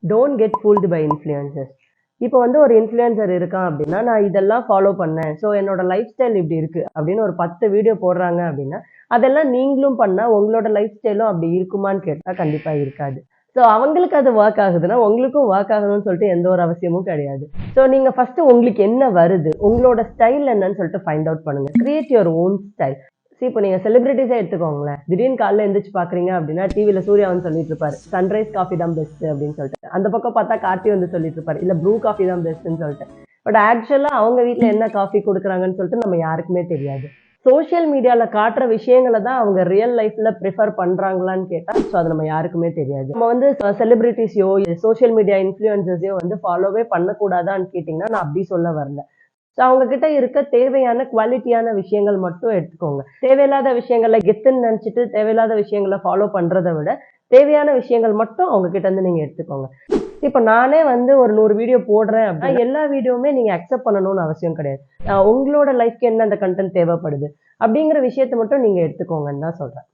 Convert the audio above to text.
Don't get fooled by influencers. இப்போ வந்து ஒரு இன்ஃப்ளூயன்சர் இருக்கான் அப்படின்னா, நான் இதெல்லாம் ஃபாலோ பண்ணேன். ஸோ என்னோட லைஃப் ஸ்டைல் இப்படி இருக்கு அப்படின்னு ஒரு 10 வீடியோ போடுறாங்க அப்படின்னா, அதெல்லாம் நீங்களும் பண்ணா உங்களோட லைஃப் ஸ்டைலும் அப்படி இருக்குமான்னு கேட்டா கண்டிப்பா இருக்காது. ஸோ அவங்களுக்கு அது வொர்க் ஆகுதுன்னா, உங்களுக்கும் வொர்க் ஆகணும்னு சொல்லிட்டு எந்த ஒரு அவசியமும் கிடையாது. ஸோ நீங்க ஃபர்ஸ்ட் உங்களுக்கு என்ன வருது? உங்களோட ஸ்டைல் என்னன்னு சொல்லிட்டு ஃபைண்ட் அவுட் பண்ணுங்க. Create your own style. இப்போ நீங்க செலிபிரிட்டிஸே எடுத்துக்கோங்களேன். திடீர்னு காலைல எந்திரிச்சு பாக்குறீங்க அப்படின்னா, டிவில சூர்யா வந்து சொல்லிட்டு இருப்பாரு. சன்ரைஸ் காஃபி தான் பெஸ்ட் அப்படின்னு சொல்லிட்டு. அந்த பக்கம் பார்த்தா கார்த்தி வந்து சொல்லிட்டு இருப்பாரு. இல்ல ப்ரூ காஃபி தான் பெஸ்ட்ன்னு சொல்லிட்டு. பட் ஆக்சுவலா அவங்க வீட்ல என்ன காஃபி குடுக்குறாங்கன்னு சொல்லிட்டு நம்ம யாருக்குமே தெரியாது. சோசியல் மீடியால காட்டுற விஷயங்கள தான் அவங்க ரியல் லைஃப்ல பிரிஃபர் பண்றாங்களான்னு கேட்டா, சோ அது நம்ம யாருக்குமே தெரியாது. நம்ம வந்து செலிபிரிட்டிஸையோ, சோசியல் மீடியா இன்ஃப்ளூயன்சர்ஸையோ வந்து ஃபாலோவே பண்ணக்கூடாதான்னு கேட்டீங்கன்னா, நான் அப்படி சொல்ல வரல. ஸோ அவங்க கிட்ட இருக்க தேவையான குவாலிட்டியான விஷயங்கள் மட்டும் எடுத்துக்கோங்க. தேவையில்லாத விஷயங்கள கெத்துன்னு நினைச்சுட்டு தேவையில்லாத விஷயங்கள ஃபாலோ பண்றத விட, தேவையான விஷயங்கள் மட்டும் அவங்க கிட்ட இருந்து நீங்க எடுத்துக்கோங்க. இப்ப நானே வந்து ஒரு 100 வீடியோ போடுறேன் அப்படின்னா, எல்லா வீடியோவுமே நீங்க அக்செப்ட் பண்ணணும்னு அவசியம் கிடையாது. உங்களோட லைஃப்க்கு என்ன அந்த கன்டென்ட் தேவைப்படுது? அப்படிங்கிற விஷயத்த மட்டும் நீங்க எடுத்துக்கோங்கன்னு தான் சொல்றேன்.